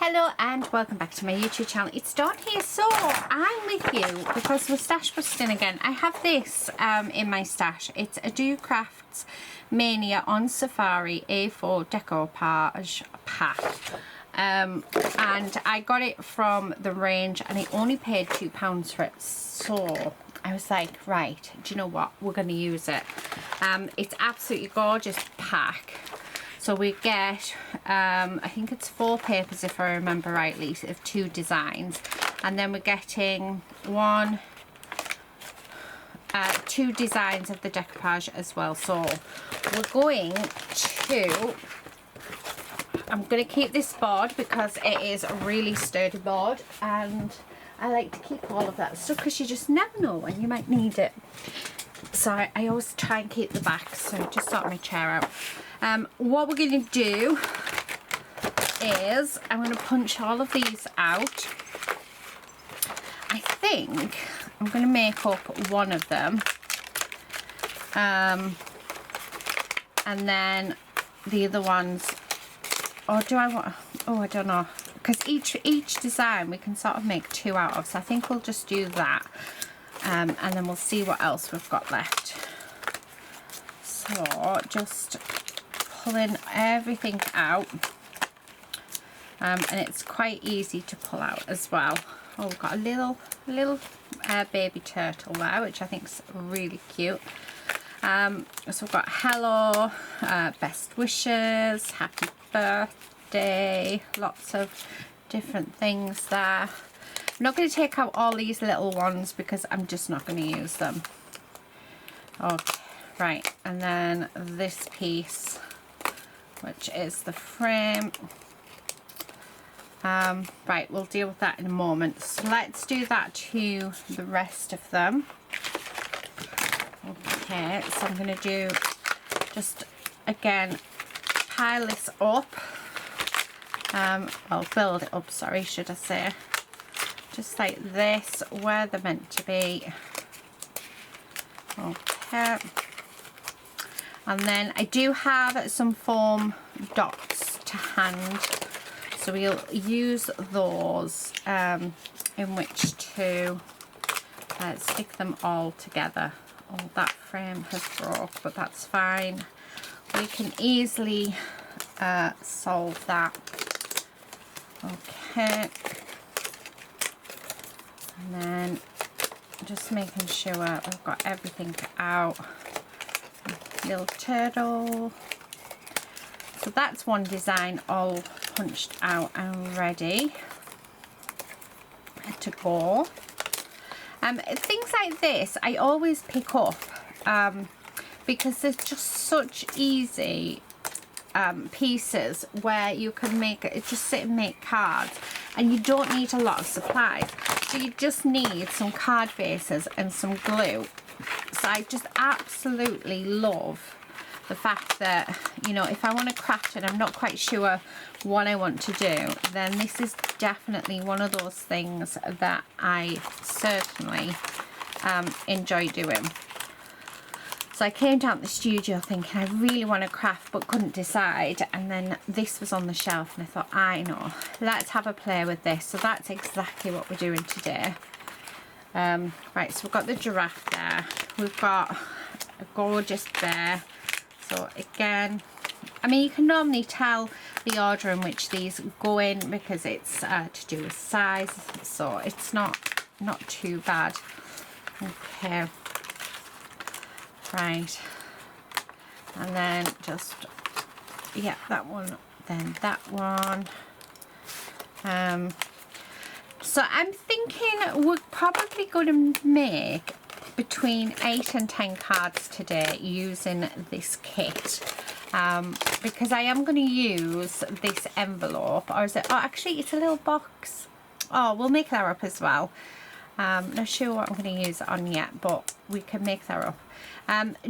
Hello and welcome back to my YouTube channel. It's Dawn here. So I'm with you because we're stash busting again. I have this in my stash. It's a Do Crafts Mania on Safari A4 Decoupage pack. And I got it from the range and I only paid £2 for it. So I was like, right, do you know what? We're going to use it. It's absolutely gorgeous pack. So we get, I think it's 4 papers if I remember rightly, of 2 designs. And then we're getting 2 designs of the decoupage as well. So we're going to, I'm going to keep this board because it is a really sturdy board. And I like to keep all of that stuff because you just never know when you might need it. So I always try and keep the back. So just sort my chair out. What we're going to do is I'm going to punch all of these out. I think I'm going to make up one of them. And then the other ones, or do I want, oh I don't know, because each design we can sort of make 2 out of, so I think we'll just do that. And then we'll see what else we've got left. So just pulling everything out, and it's quite easy to pull out as well. Oh, we've got a little baby turtle there, which I think is really cute. So we've got hello, best wishes, happy birthday, lots of different things there. I'm not going to take out all these little ones because I'm just not going to use them. Okay, right, and then this piece, which is the frame. Right, we'll deal with that in a moment. So let's do that to the rest of them. Okay, so I'm going to do, just again, pile this up. Well, build it up, sorry, should I say. Just like this, where they're meant to be. Okay. And then I do have some foam dots to hand, so we'll use those in which to stick them all together. Oh, that frame has broke, but that's fine. We can easily solve that. Okay. And then just making sure we've got everything out. Little turtle. So that's one design all punched out and ready to go. Things like this I always pick up because they're just such easy pieces where you can make it, just sit and make cards, and you don't need a lot of supplies. So you just need some card bases and some glue. So I just absolutely love the fact that, you know, if I want to craft and I'm not quite sure what I want to do, then this is definitely one of those things that I certainly enjoy doing. So I came down to the studio thinking I really want to craft but couldn't decide, and then this was on the shelf and I thought, I know, let's have a play with this. So that's exactly what we're doing today. Right, so we've got the giraffe there, we've got a gorgeous bear. So again, I mean, you can normally tell the order in which these go in because it's to do with size, so it's not too bad. Okay, right, and then just, yeah, that one, then that one. So I'm thinking we're probably going to make between 8 and 10 cards today using this kit, because I am going to use this envelope, or is it, oh actually it's a little box. Oh, we'll make that up as well. Not sure what I'm going to use it on yet, but we can make that up.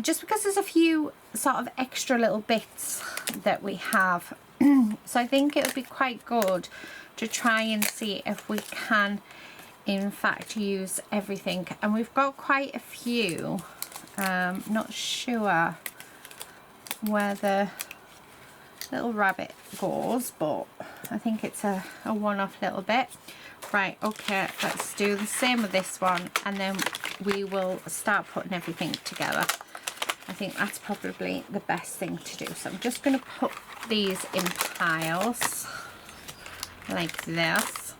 Just because there's a few sort of extra little bits that we have. So I think it would be quite good to try and see if we can in fact use everything, and we've got quite a few. Not sure whether little rabbit goes, but I think it's a one-off little bit. Right, okay, let's do the same with this one, and then we will start putting everything together. I think that's probably the best thing to do. So I'm just going to put these in piles like this.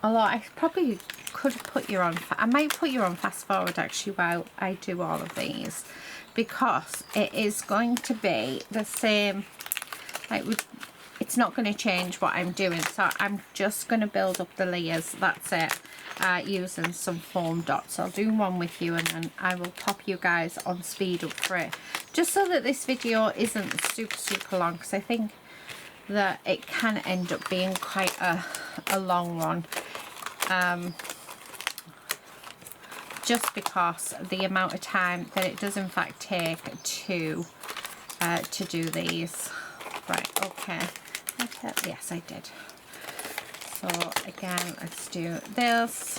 Although I probably could put you on, I might put you on fast forward actually while I do all of these, because it is going to be the same, like it's not going to change what I'm doing. So I'm just going to build up the layers, that's it, using some foam dots. I'll do one with you and then I will pop you guys on speed up for it, just so that this video isn't super long, because I think that it can end up being quite a long one, just because the amount of time that it does in fact take to do these. Right, okay, yes I did. So again, let's do this,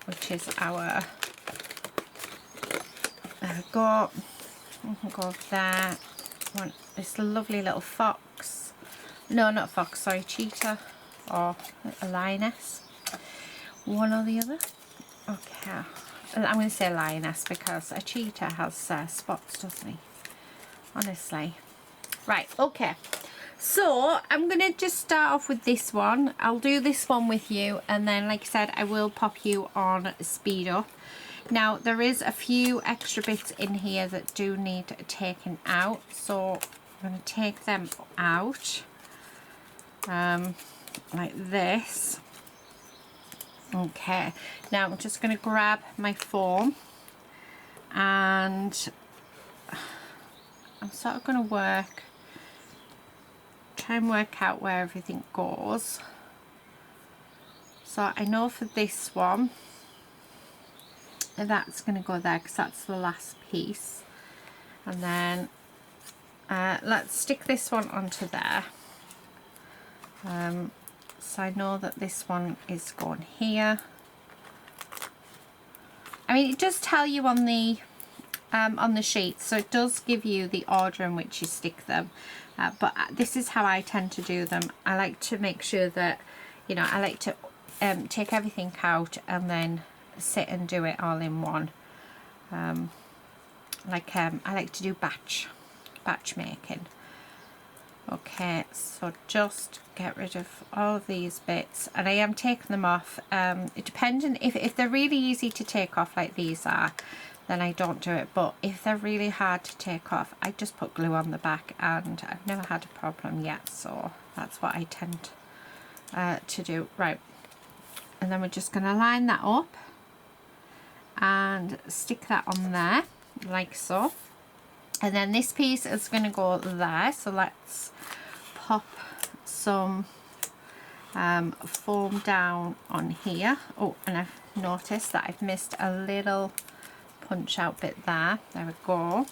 which is our goat. We'll go over there. Want this lovely little fox, no, not fox, sorry, cheetah or a lioness, one or the other. Okay, I'm going to say lioness because a cheetah has spots, doesn't he? Honestly. Right, okay. So I'm going to just start off with this one. I'll do this one with you, and then like I said, I will pop you on speed up. Now there is a few extra bits in here that do need taken out, so I'm going to take them out like this. Okay, now I'm just going to grab my foam, and I'm sort of going to try and work out where everything goes. So I know for this one that's going to go there because that's the last piece, and then let's stick this one onto there. So I know that this one is going here. I mean, it does tell you on the sheet, so it does give you the order in which you stick them, but this is how I tend to do them. I like to make sure that, you know, I like to take everything out and then sit and do it all in one. I like to do batch making. Okay, so just get rid of all of these bits, and I am taking them off. Depending if they're really easy to take off like these are, then I don't do it, but if they're really hard to take off, I just put glue on the back, and I've never had a problem yet, so that's what I tend to do. Right, and then we're just going to line that up and stick that on there like so, and then this piece is going to go there. So let's pop some foam down on here. Oh, and I've noticed that I've missed a little punch out bit there. There we go.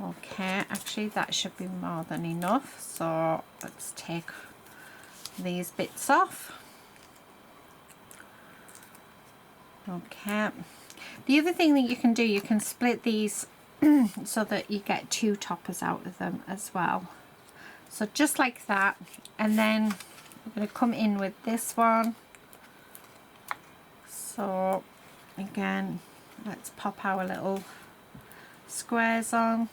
Okay, actually that should be more than enough, so let's take these bits off. Okay, the other thing that you can do, you can split these so that you get two toppers out of them as well. So just like that, and then we're going to come in with this one. So again, let's pop our little squares on.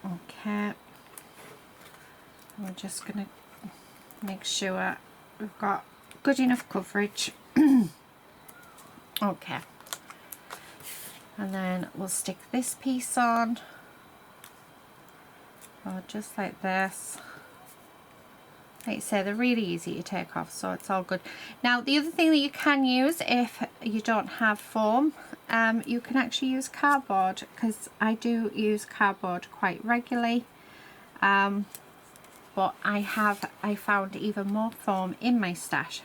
Okay, we're just going to make sure we've got good enough coverage. Okay, and then we'll stick this piece on, just like this. Like I say, they're really easy to take off, so it's all good. Now the other thing that you can use if you don't have foam, you can actually use cardboard, because I do use cardboard quite regularly, but I found even more foam in my stash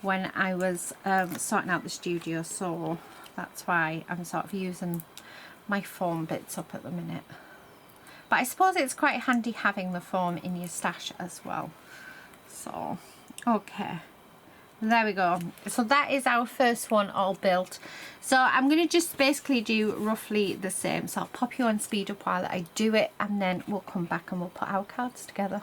when I was sorting out the studio, so that's why I'm sort of using my foam bits up at the minute. But I suppose it's quite handy having the foam in your stash as well. So okay, There we go. So that is our first one all built. So I'm going to just basically do roughly the same. So I'll pop you on speed up while I do it, and then we'll come back and we'll put our cards together.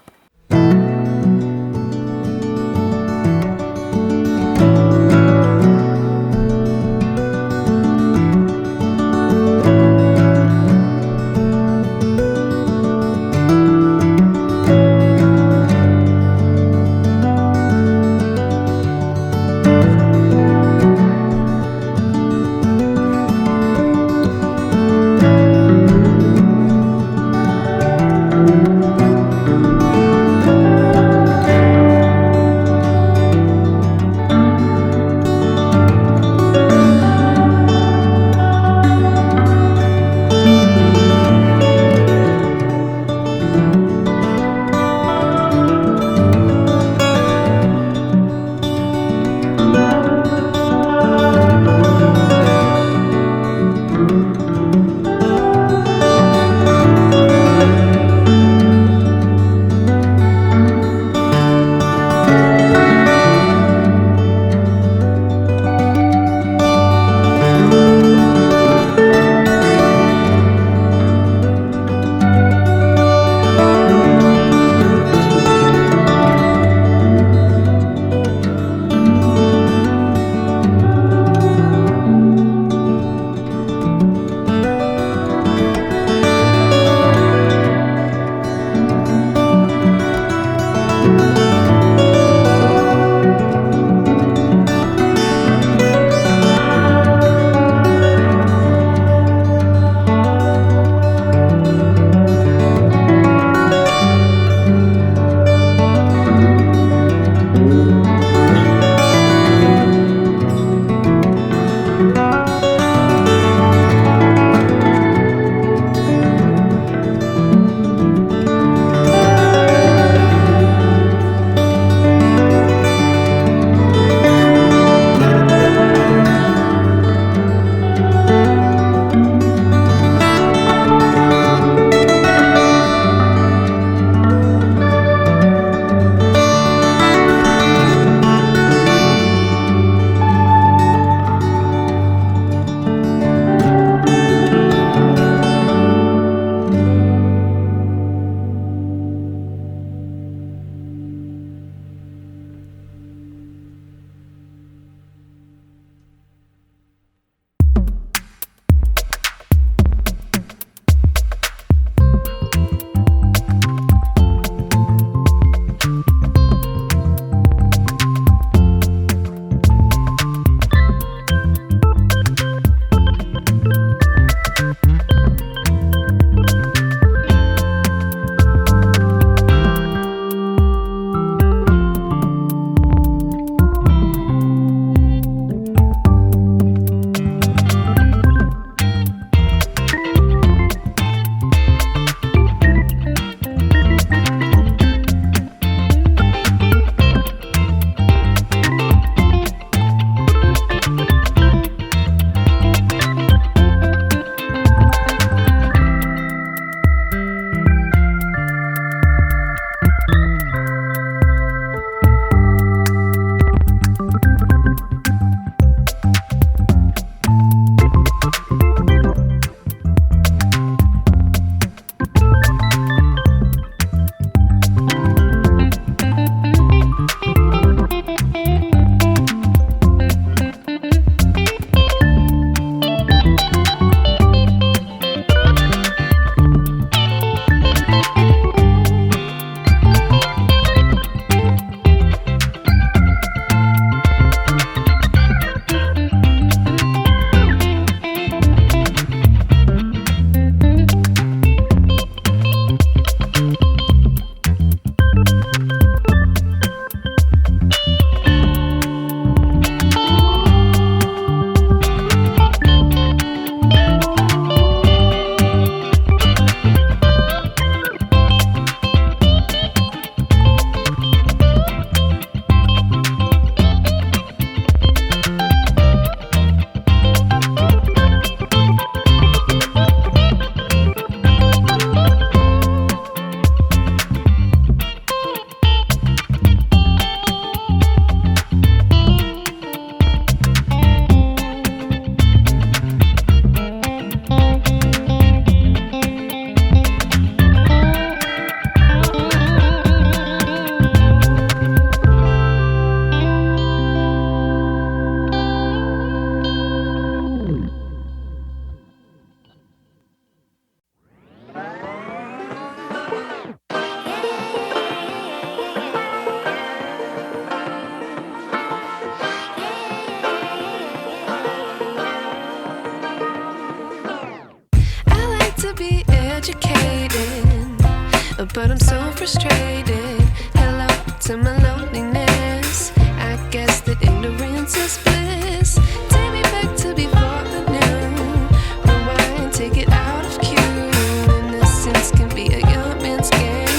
but I'm so frustrated. Hello to my loneliness. I guess that ignorance is bliss. Take me back to before the noon. Rewind, take it out of cue. Innocence can be a young man's game.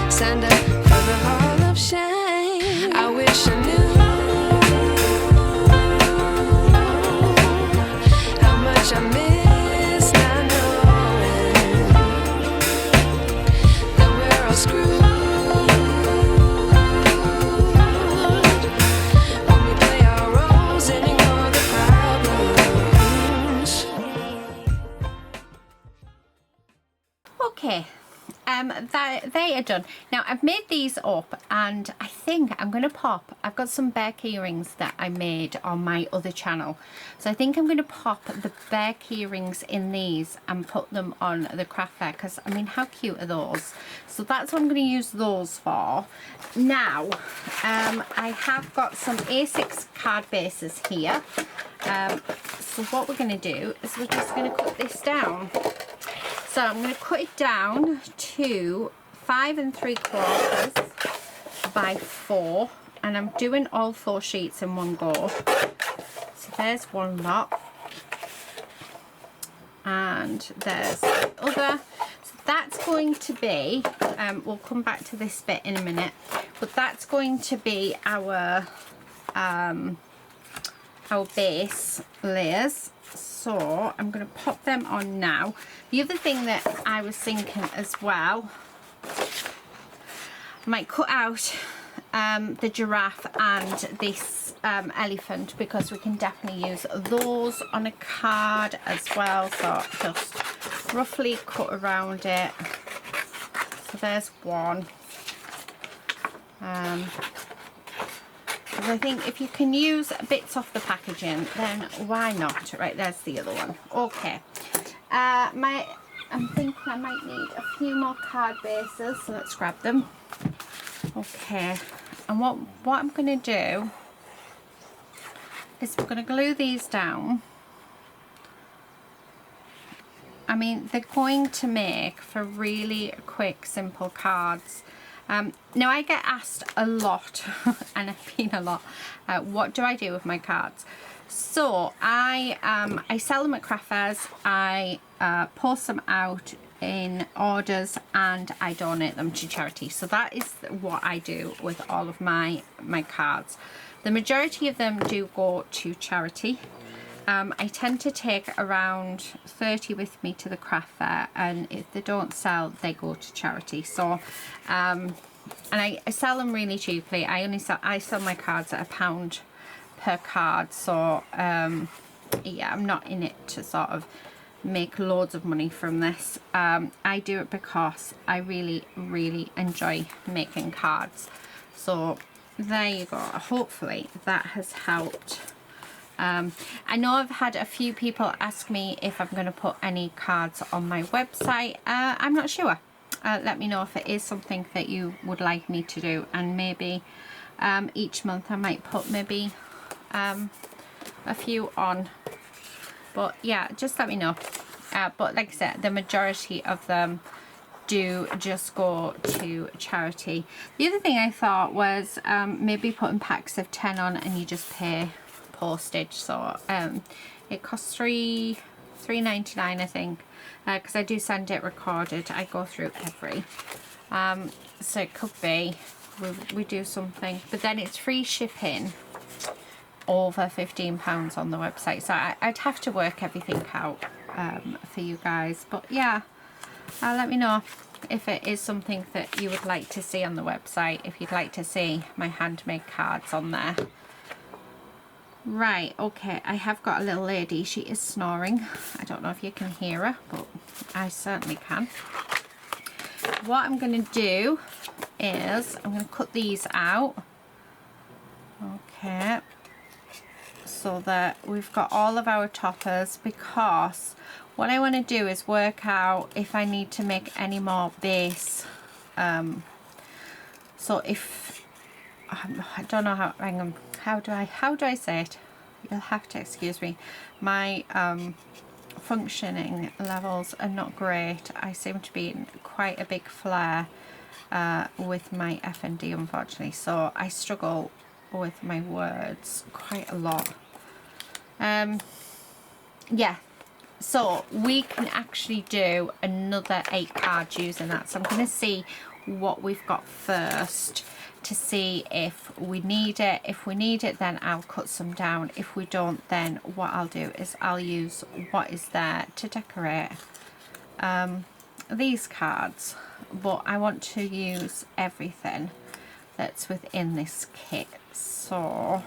Signed up for the hall of shame. I wish I knew how much I miss not knowing that we're all screwed when we play our roles and ignore the problems. Okay, they are done. Now I've made these up, and I think I'm going to pop, I've got some bear key rings that I made on my other channel, so I think I'm going to pop the bear key rings in these and put them on the craft fair, because I mean, how cute are those? So that's what I'm going to use those for. Now I have got some A6 card bases here. So what we're going to do is we're just going to cut this down. So I'm going to cut it down to 5 3/4 by 4, and I'm doing all 4 sheets in one go. So there's one lot, and there's the other. So that's going to be, we'll come back to this bit in a minute, but that's going to be our base layers. So I'm going to pop them on now. The other thing that I was thinking as well, I might cut out the giraffe and this elephant, because we can definitely use those on a card as well. So just roughly cut around it. So there's one. I think if you can use bits off the packaging, then why not? Right, there's the other one. Okay. I'm thinking I might need a few more card bases, so let's grab them. Okay. And what I'm going to do is we're going to glue these down. I mean, they're going to make for really quick, simple cards. Now I get asked a lot, and I've been a lot, what do I do with my cards? So I sell them at craft fairs, I post them out in orders, and I donate them to charity. So that is what I do with all of my cards. The majority of them do go to charity. I tend to take around 30 with me to the craft fair, and if they don't sell, they go to charity. So and I sell them really cheaply. I sell my cards at £1 per card. So yeah, I'm not in it to sort of make loads of money from this. I do it because I really enjoy making cards. So there you go. Hopefully that has helped. I know I've had a few people ask me if I'm going to put any cards on my website. I'm not sure. Let me know if it is something that you would like me to do, and maybe each month I might put maybe a few on. But yeah, just let me know. But like I said, the majority of them do just go to charity. The other thing I thought was maybe putting packs of 10 on, and you just pay postage. So it costs $3.99 I think, because I do send it recorded. I go through every so it could be we do something, but then it's free shipping over £15 on the website. So I'd have to work everything out for you guys. But yeah, let me know if it is something that you would like to see on the website, if you'd like to see my handmade cards on there. Right, okay, I have got a little lady. She is snoring. I don't know if you can hear her, but I certainly can. What I'm going to do is I'm going to cut these out. Okay, so that we've got all of our toppers, because what I want to do is work out if I need to make any more base. So if I don't know how, hang on, how do I say it? You'll have to excuse me. My functioning levels are not great. I seem to be in quite a big flare. with my F&D, unfortunately, so I struggle with my words quite a lot. Yeah, so we can actually do another 8 cards using that. So I'm going to see what we've got first to see if we need it. If we need it, then I'll cut some down. If we don't, then what I'll do is I'll use what is there to decorate these cards. But I want to use everything that's within this kit. So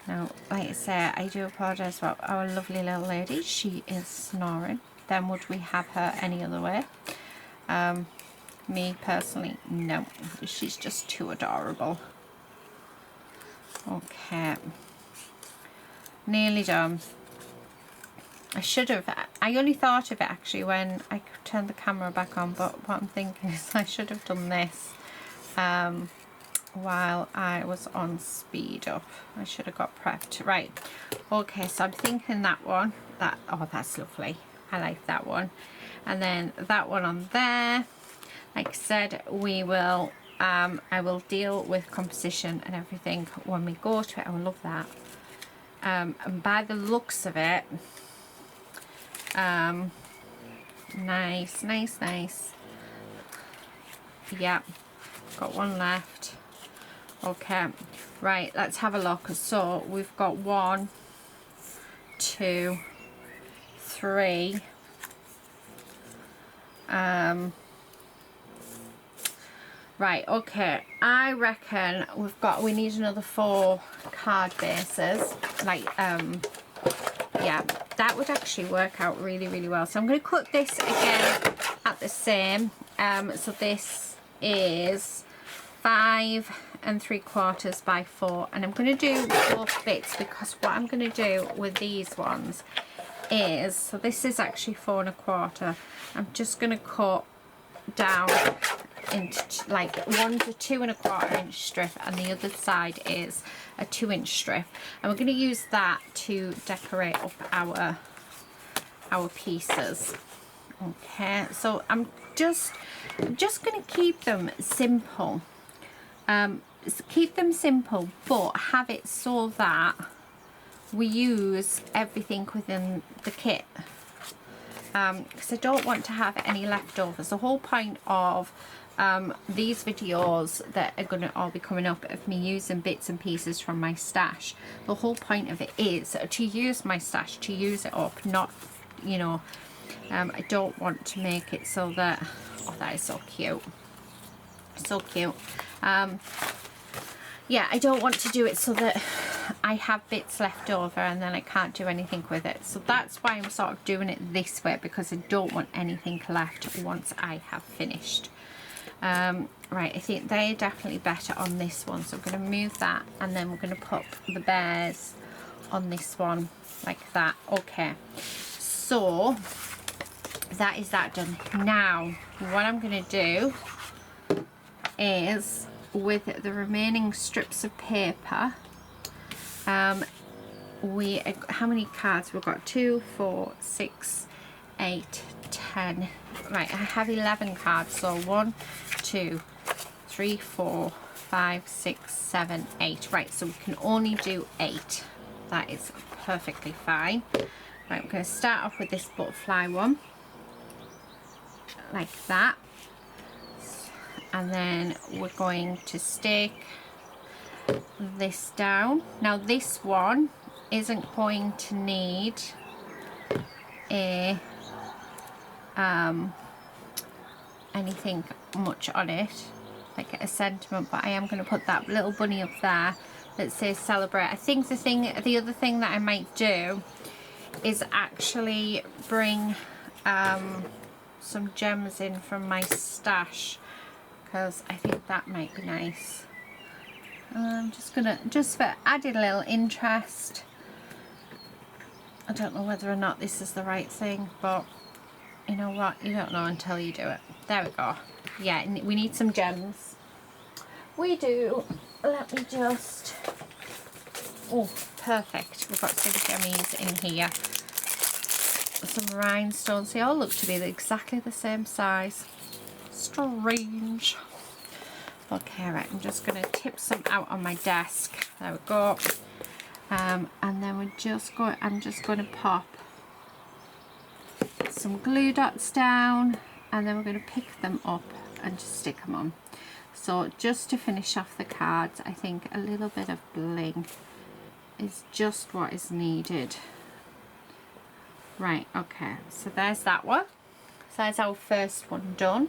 now, like I say, I do apologise about our lovely little lady. She is snoring. Then would we have her any other way? Me personally, no. She's just too adorable. Okay. Nearly done. I only thought of it actually when I turned the camera back on, but what I'm thinking is I should have done this while I was on speed up. I should have got prepped. Right, okay, so I'm thinking that one, oh, that's lovely. I like that one. And then that one on there. Like I said, we will I will deal with composition and everything when we go to it. I will love that. And by the looks of it, nice. Yeah, got one left. Okay, right, let's have a look. So we've got 1, 2, 3. Right, okay, I reckon we need another 4 card bases. Like, yeah, that would actually work out really well. So I'm going to cut this again at the same. So this is 5 3/4 by 4, and I'm going to do both bits because what I'm going to do with these ones is, so this is actually 4 1/4. I'm just going to cut down into like 1 to 2 1/4 inch strip, and the other side is a 2-inch strip, and we're going to use that to decorate up our pieces. Okay, so I'm just going to keep them simple. Keep them simple, but have it so that we use everything within the kit, because I don't want to have any leftovers. The whole point of these videos that are going to all be coming up of me using bits and pieces from my stash, the whole point of it is to use my stash, to use it up, not, you know, I don't want to make it so that, oh, that is so cute, so cute. Yeah, I don't want to do it so that I have bits left over and then I can't do anything with it. So that's why I'm sort of doing it this way, because I don't want anything left once I have finished. Right, I think they're definitely better on this one, so I'm going to move that, and then we're going to put the bears on this one like that. Okay, so that is that done. Now what I'm going to do is, with the remaining strips of paper, how many cards we've got? 2, 4, 6, 8, 10. Right, I have 11 cards, so 1, 2, 3, 4, 5, 6, 7, 8. Right, so we can only do 8. That is perfectly fine. Right, we're going to start off with this butterfly one like that, and then we're going to stick this down. Now this one isn't going to need a anything much on it, like a sentiment, but I am going to put that little bunny up there that says celebrate. I think the other thing that I might do is actually bring some gems in from my stash, because I think that might be nice. I'm just gonna, just for added a little interest. I don't know whether or not this is the right thing, but you know what, you don't know until you do it. There we go. Yeah, we need some gems. We do. Let me just, oh, perfect. We've got some gemmies in here. Some rhinestones. They all look to be exactly the same size. Strange. Okay, right, I'm just going to tip some out on my desk. There we go. And then I'm just going to pop some glue dots down, and then we're going to pick them up and just stick them on. So just to finish off the cards, I think a little bit of bling is just what is needed. Right, okay, so there's that one. So that's our first one done.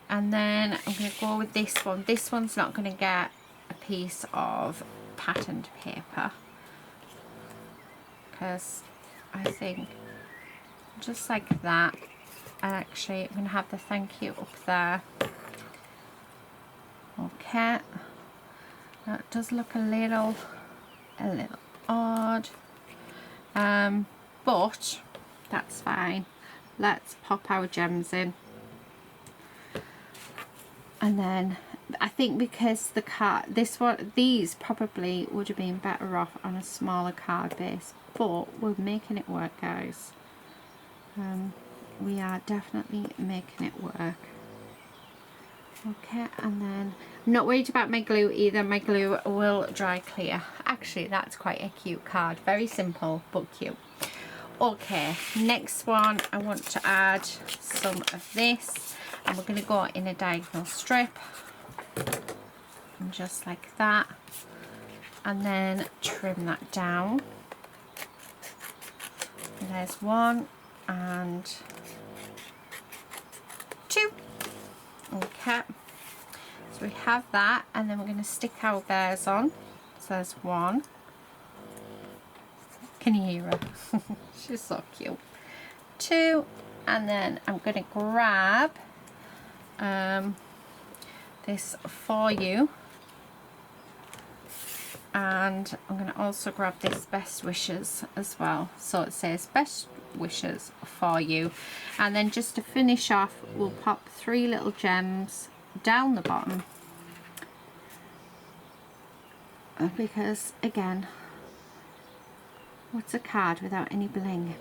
And then I'm going to go with this one. This one's not going to get a piece of patterned paper, because I think just like that. And actually I'm going to have the thank you up there. Okay, that does look a little odd, but that's fine. Let's pop our gems in. And then I think because the card, these probably would have been better off on a smaller card base, but we're making it work, guys. We are definitely making it work. Okay, and then I'm not worried about my glue either. My glue will dry clear. Actually, that's quite a cute card. Very simple but cute. Okay, next one, I want to add some of this, and we're going to go in a diagonal strip, and just like that, and then trim that down. And there's one and two. Okay, so we have that, and then we're going to stick our bears on. So there's one. Can you hear her? She's so cute. Two, and then I'm going to grab this for you, and I'm going to also grab this best wishes as well. So it says best wishes for you, and then just to finish off, we'll pop 3 little gems down the bottom, because again, what's a card without any bling?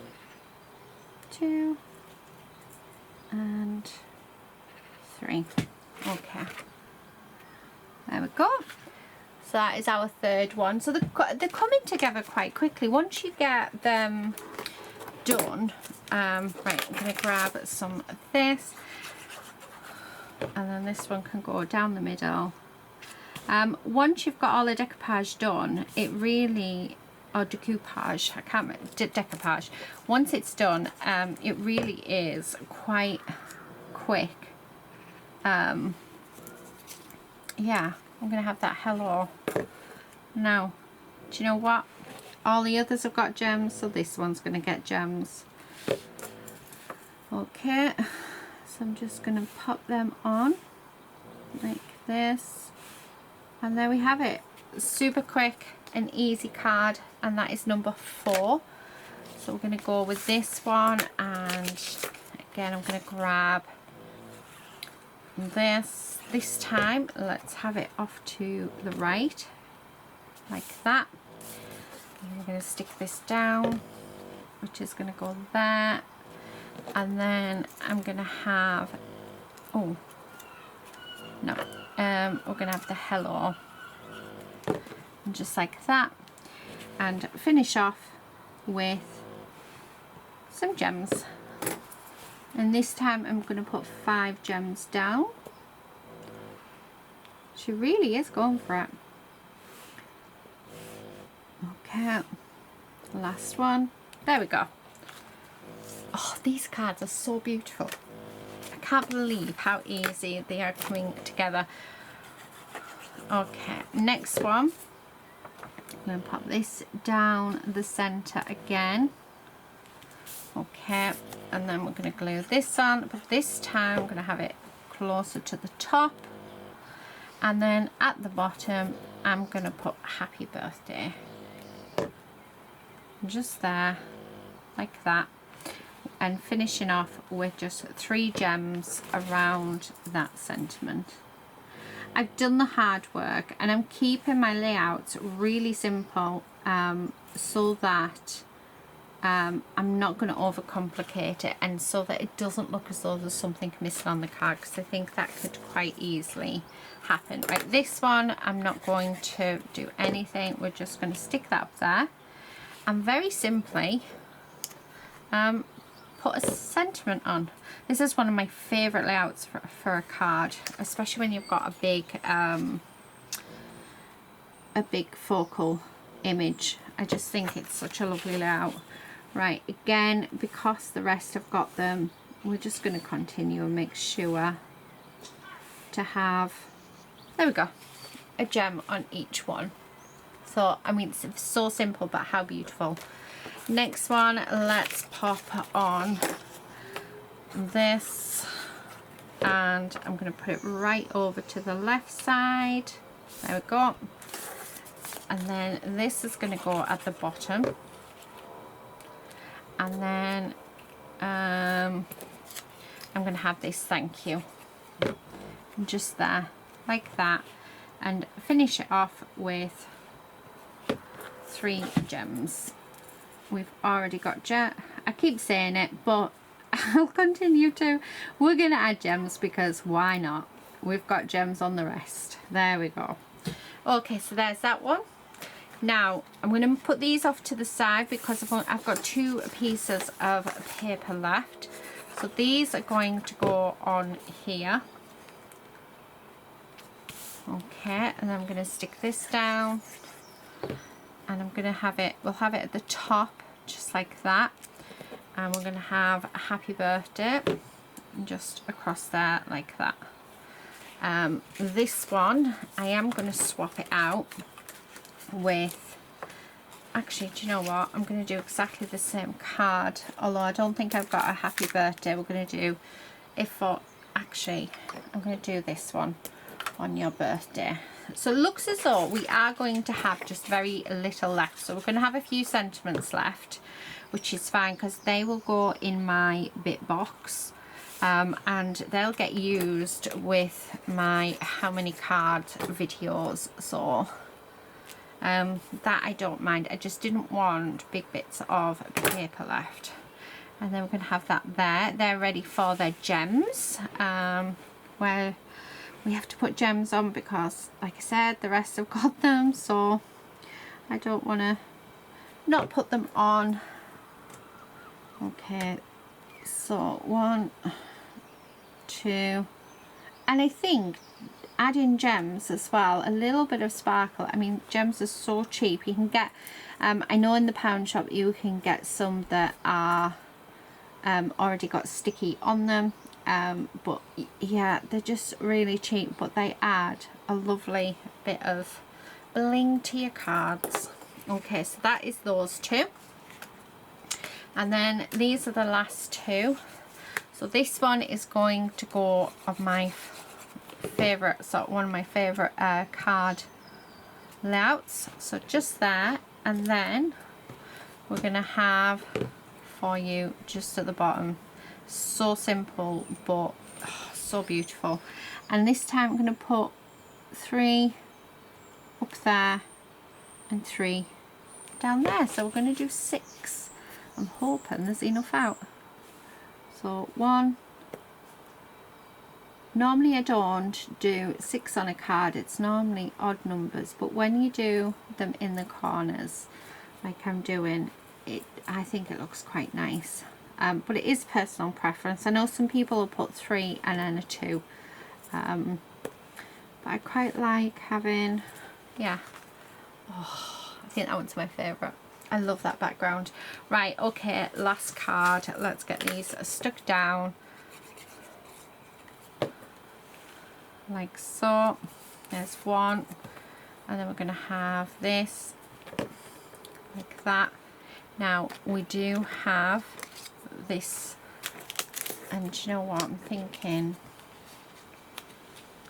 2 and 3. Okay, there we go. So that is our third one. So they're coming together quite quickly once you get them done. Right, I'm going to grab some of this, and then this one can go down the middle. Once you've got all the decoupage done, it really, or decoupage, I can't remember, decoupage, once it's done, it really is quite quick. Yeah, I'm going to have that hello. Now, do you know what? All the others have got gems, so this one's going to get gems. Okay, so I'm just going to pop them on like this, and there we have it. Super quick and easy card, and that is number 4. So we're going to go with this one, and again I'm going to grab this time let's have it off to the right like that, and we're going to stick this down, which is going to go there, and then I'm going to have, oh no, we're going to have the hello, and just like that, and finish off with some gems. And this time I'm going to put 5 gems down. She really is going for it. Okay, last one. There we go. Oh, these cards are so beautiful. I can't believe how easy they are coming together. Okay, next one. I'm going to pop this down the center again. Okay, and then we're going to glue this on, but this time I'm going to have it closer to the top, and then at the bottom I'm going to put happy birthday just there like that, and finishing off with just 3 gems around that sentiment. I've done the hard work, and I'm keeping my layouts really simple, so that I'm not going to overcomplicate it, and so that it doesn't look as though there's something missing on the card, because I think that could quite easily happen. Right, this one I'm not going to do anything. We're just going to stick that up there and very simply put a sentiment on. This is one of my favourite layouts for a card, especially when you've got a big focal image. I just think it's such a lovely layout. Right, again, because the rest have got them, we're just going to continue and make sure to have, there we go, a gem on each one. So, I mean, it's so simple, but how beautiful. Next one, let's pop on this, and I'm going to put it right over to the left side. There we go. And then this is going to go at the bottom. And then I'm going to have this thank you just there, like that, and finish it off with 3 gems. We've already got I keep saying it, but I'll continue to. We're going to add gems because why not? We've got gems on the rest. There we go. Okay, so there's that one. Now I'm going to put these off to the side because I've got 2 pieces of paper left. So these are going to go on here. Okay, and I'm going to stick this down, and I'm going to have it, we'll have it at the top just like that, and we're going to have a happy birthday just across there like that. This one I am going to swap it out with, actually, do you know what, I'm going to do exactly the same card, although I don't think I've got a happy birthday. We're going to do, actually I'm going to do this one, on your birthday. So it looks as though we are going to have just very little left, so we're going to have a few sentiments left, which is fine because they will go in my bit box, and they'll get used with my how many cards videos, so that I don't mind. I just didn't want big bits of paper left. And then we're going to have that there. They're ready for their gems, where we have to put gems on because, like I said, the rest have got them, so I don't want to not put them on. Okay, so 1, 2, and I think adding gems as well, a little bit of sparkle. I mean, gems are so cheap. You can get, I know in the pound shop you can get some that are already got sticky on them. But yeah, they're just really cheap, but they add a lovely bit of bling to your cards. Okay, so that is those 2, and then these are the last 2. So this one is going to go of my favorite, so one of my favorite card layouts, so just there, and then we're gonna have for you just at the bottom. So simple, but so beautiful. And this time I'm going to put 3 up there and 3 down there, so we're going to do 6. I'm hoping there's enough out. So 1, normally I don't do 6 on a card, it's normally odd numbers, but when you do them in the corners like I'm doing it, I think it looks quite nice. But it is personal preference. I know some people will put 3 and then a 2, but I quite like having, yeah, oh, I think that one's my favourite. I love that background. Right, okay, last card. Let's get these stuck down like so. There's 1, and then we're going to have this like that. Now we do have this, and you know what I'm thinking,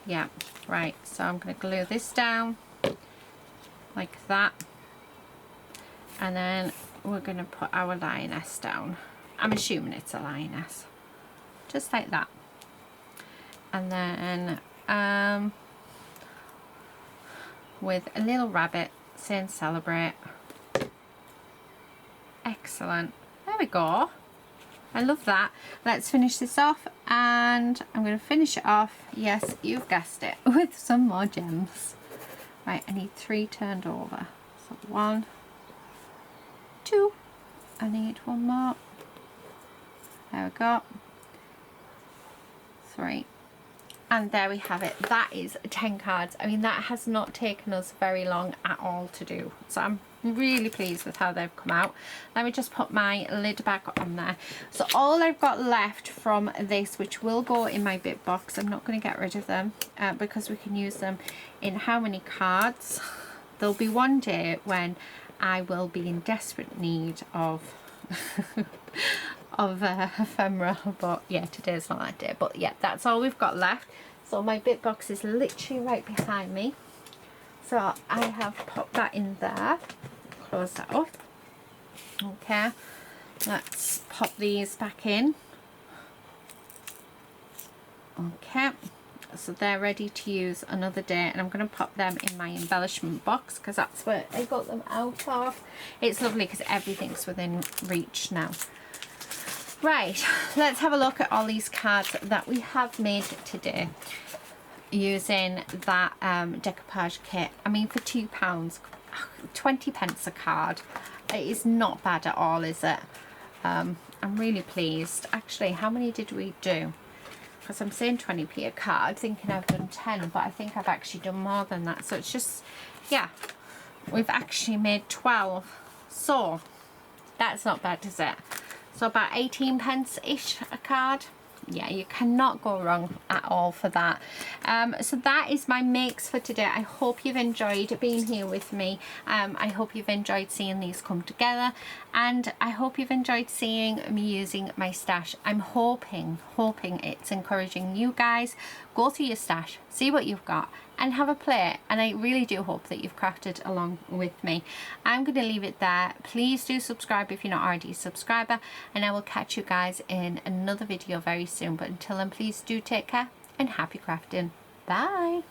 yeah, right, so I'm going to glue this down like that, and then we're going to put our lioness down. I'm assuming it's a lioness, just like that, and then with a little rabbit saying celebrate. Excellent. There we go. I love that. Let's finish this off, and I'm going to finish it off, yes, you've guessed it, with some more gems. Right, I need 3 turned over. So 1, 2, I need 1 more. There we go. 3. And there we have it. That is 10 cards. I mean, that has not taken us very long at all to do. So I'm really pleased with how they've come out. Let me just put my lid back on there. So all I've got left from this, which will go in my bit box, I'm not going to get rid of them because we can use them in how many cards. There'll be one day when I will be in desperate need of ephemera, but yeah, today's not that day. But yeah, that's all we've got left. So my bit box is literally right behind me, so I have popped that in there, close that up. Okay, let's pop these back in. Okay, so they're ready to use another day, and I'm going to pop them in my embellishment box because that's where I got them out of. It's lovely because everything's within reach now. Right, let's have a look at all these cards that we have made today using that decoupage kit. I mean, for £2, 20 pence a card, it is not bad at all, is it? I'm really pleased. Actually, how many did we do? Because I'm saying 20p a card, thinking I've done 10, but I think I've actually done more than that. So it's just, yeah, we've actually made 12. So that's not bad, is it? So about 18 pence-ish a card. Yeah, you cannot go wrong at all for that. So that is my makes for today. I hope you've enjoyed being here with me. I hope you've enjoyed seeing these come together, and I hope you've enjoyed seeing me using my stash. I'm hoping it's encouraging you guys. Go through your stash, see what you've got, and have a play. And I really do hope that you've crafted along with me. I'm going to leave it there. Please do subscribe if you're not already a subscriber, and I will catch you guys in another video very soon. But until then, please do take care and happy crafting. Bye.